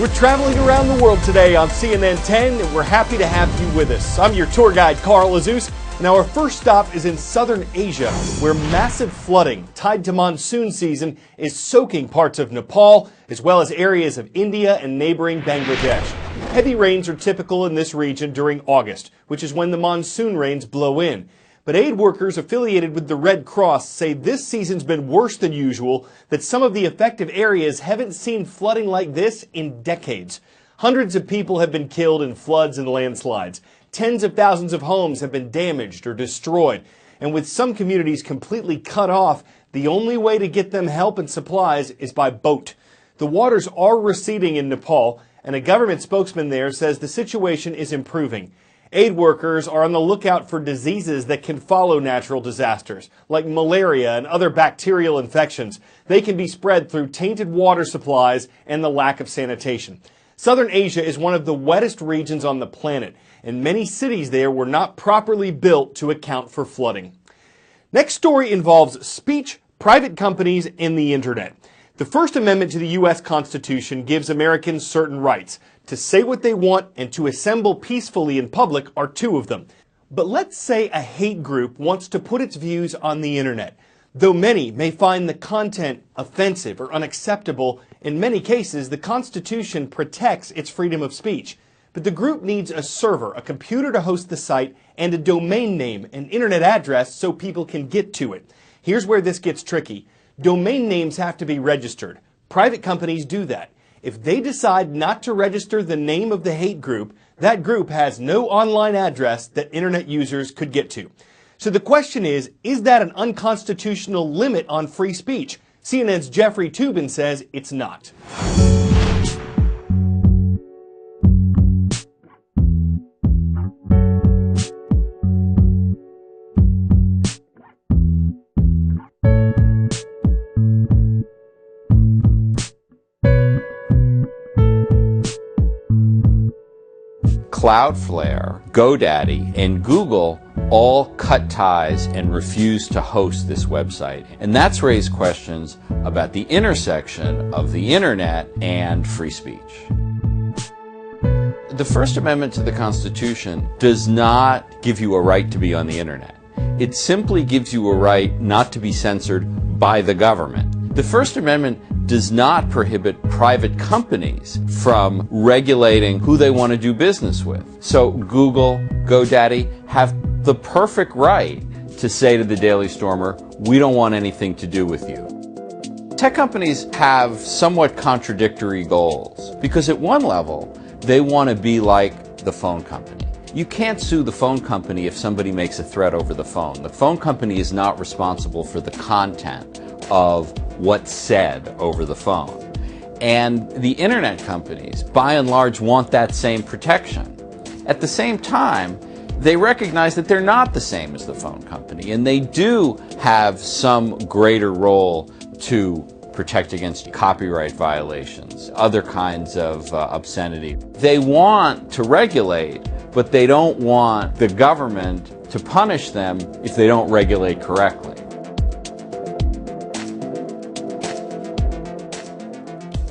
We're traveling around the world today on CNN 10, and we're happy to have you with us. I'm your tour guide, Carl Azus. Now, our first stop is in southern Asia, where massive flooding tied to monsoon season is soaking parts of Nepal, as well as areas of India and neighboring Bangladesh. Heavy rains are typical in this region during August, which is when the monsoon rains blow in. But aid workers affiliated with the Red Cross say this season's been worse than usual, that some of the affected areas haven't seen flooding like this in decades. Hundreds of people have been killed in floods and landslides. Tens of thousands of homes have been damaged or destroyed. And with some communities completely cut off, the only way to get them help and supplies is by boat. The waters are receding in Nepal, and a government spokesman there says the situation is improving. Aid workers are on the lookout for diseases that can follow natural disasters, like malaria and other bacterial infections. They can be spread through tainted water supplies and the lack of sanitation. Southern Asia is one of the wettest regions on the planet, and many cities there were not properly built to account for flooding. Next story involves speech, private companies, and the internet. The First Amendment to the U.S. Constitution gives Americans certain rights. To say what they want and to assemble peacefully in public are two of them. But let's say a hate group wants to put its views on the internet. Though many may find the content offensive or unacceptable, in many cases the Constitution protects its freedom of speech. But the group needs a server, a computer to host the site, and a domain name, an internet address, so people can get to it. Here's where this gets tricky. Domain names have to be registered. Private companies do that. If they decide not to register the name of the hate group, that group has no online address that internet users could get to. So the question is that an unconstitutional limit on free speech? CNN's Jeffrey Toobin says it's not. Cloudflare, GoDaddy, and Google all cut ties and refuse to host this website. And that's raised questions about the intersection of the internet and free speech. The First Amendment to the Constitution does not give you a right to be on the internet. It simply gives you a right not to be censored by the government. The First Amendment does not prohibit private companies from regulating who they want to do business with. So Google, GoDaddy have the perfect right to say to the Daily Stormer, we don't want anything to do with you. Tech companies have somewhat contradictory goals because at one level, they want to be like the phone company. You can't sue the phone company if somebody makes a threat over the phone. The phone company is not responsible for the content of what's said over the phone. And the internet companies, by and large, want that same protection. At the same time, they recognize that they're not the same as the phone company, and they do have some greater role to protect against copyright violations, other kinds of obscenity. They want to regulate, but they don't want the government to punish them if they don't regulate correctly.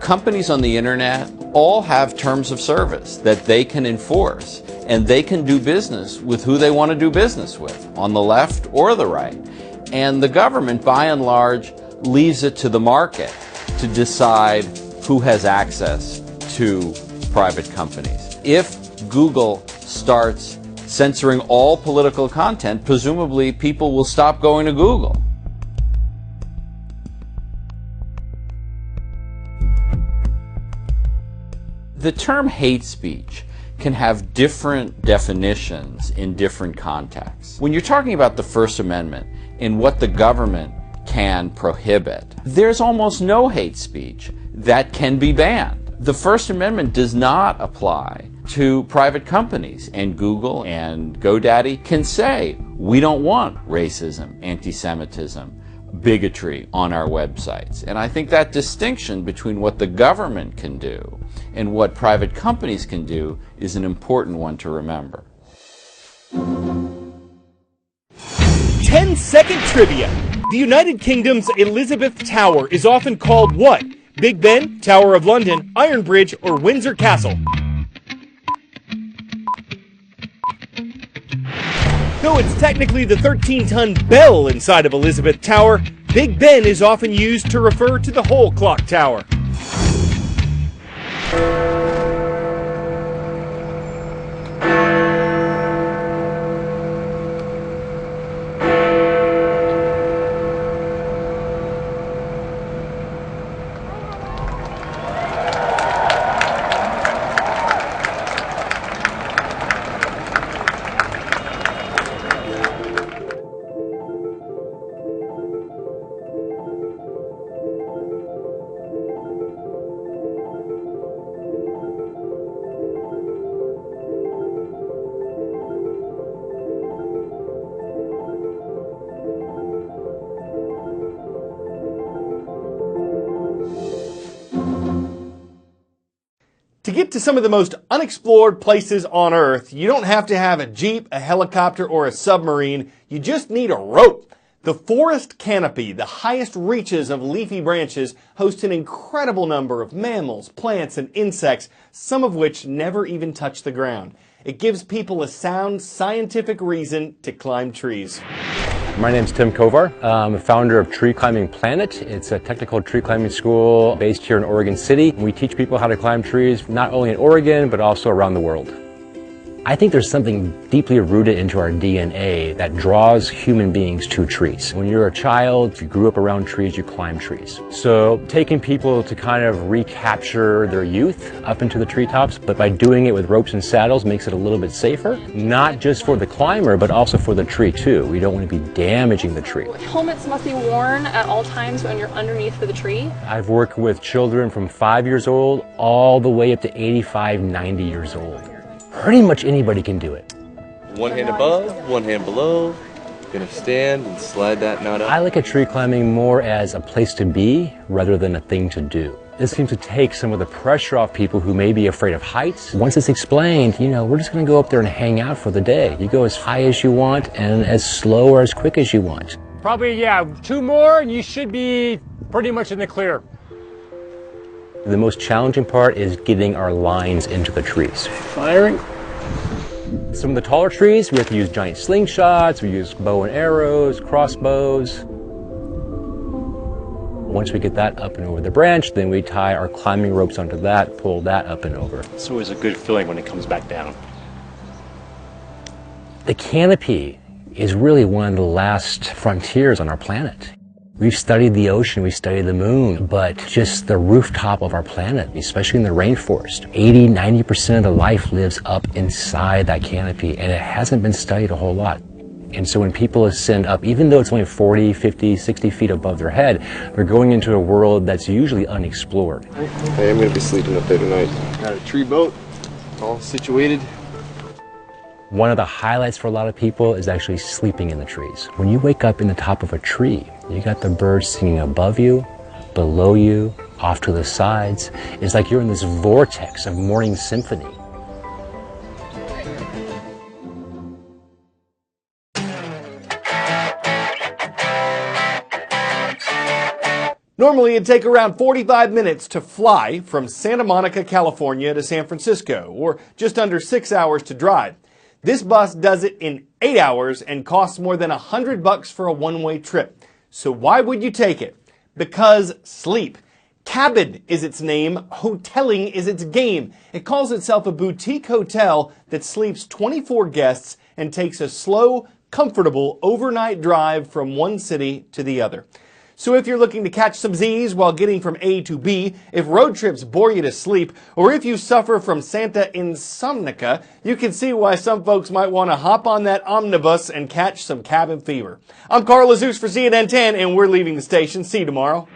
Companies on the internet all have terms of service that they can enforce, and they can do business with who they want to do business with, on the left or the right. And the government, by and large, leaves it to the market to decide who has access to private companies. If Google starts censoring all political content, presumably people will stop going to Google. The term hate speech can have different definitions in different contexts. When you're talking about the First Amendment and what the government can prohibit, there's almost no hate speech that can be banned. The First Amendment does not apply to private companies, and Google and GoDaddy can say, we don't want racism, anti-Semitism, bigotry on our websites. And I think that distinction between what the government can do and what private companies can do is an important one to remember. 10-second trivia. The United Kingdom's Elizabeth Tower is often called what? Big Ben, Tower of London, Iron Bridge, or Windsor Castle. Though it's technically the 13-ton bell inside of Elizabeth Tower, Big Ben is often used to refer to the whole clock tower. To get to some of the most unexplored places on Earth, you don't have to have a Jeep, a helicopter, or a submarine. You just need a rope. The forest canopy, the highest reaches of leafy branches, host an incredible number of mammals, plants, and insects, some of which never even touch the ground. It gives people a sound scientific reason to climb trees. My name's Tim Kovar. I'm the founder of Tree Climbing Planet. It's a technical tree climbing school based here in Oregon City. We teach people how to climb trees, not only in Oregon, but also around the world. I think there's something deeply rooted into our DNA that draws human beings to trees. When you're a child, if you grew up around trees, you climb trees. So taking people to kind of recapture their youth up into the treetops, but by doing it with ropes and saddles makes it a little bit safer, not just for the climber, but also for the tree too. We don't want to be damaging the tree. Helmets must be worn at all times when you're underneath the tree. I've worked with children from 5 years old all the way up to 85, 90 years old. Pretty much anybody can do it. One hand above, one hand below. Gonna stand and slide that knot up. I look at tree climbing more as a place to be rather than a thing to do. This seems to take some of the pressure off people who may be afraid of heights. Once it's explained, we're just gonna go up there and hang out for the day. You go as high as you want and as slow or as quick as you want. Probably, 2 more and you should be pretty much in the clear. The most challenging part is getting our lines into the trees. Firing. Some of the taller trees, we have to use giant slingshots, we use bow and arrows, crossbows. Once we get that up and over the branch, then we tie our climbing ropes onto that, pull that up and over. It's always a good feeling when it comes back down. The canopy is really one of the last frontiers on our planet. We've studied the ocean, we've studied the moon, but just the rooftop of our planet, especially in the rainforest, 80–90% of the life lives up inside that canopy, and it hasn't been studied a whole lot. And so when people ascend up, even though it's only 40, 50, 60 feet above their head, they're going into a world that's usually unexplored. Hey, I'm gonna be sleeping up there tonight. Got a tree boat, all situated. One of the highlights for a lot of people is actually sleeping in the trees. When you wake up in the top of a tree, you got the birds singing above you, below you, off to the sides. It's like you're in this vortex of morning symphony. Normally it'd take around 45 minutes to fly from Santa Monica, California to San Francisco, or just under 6 hours to drive. This bus does it in 8 hours and costs more than $100 for a one-way trip. So why would you take it? Because sleep. Cabin is its name, hoteling is its game. It calls itself a boutique hotel that sleeps 24 guests and takes a slow, comfortable overnight drive from one city to the other. So if you're looking to catch some Z's while getting from A to B, if road trips bore you to sleep, or if you suffer from Santa Insomnica, you can see why some folks might want to hop on that omnibus and catch some cabin fever. I'm Carl Azus for CNN 10, and we're leaving the station. See you tomorrow.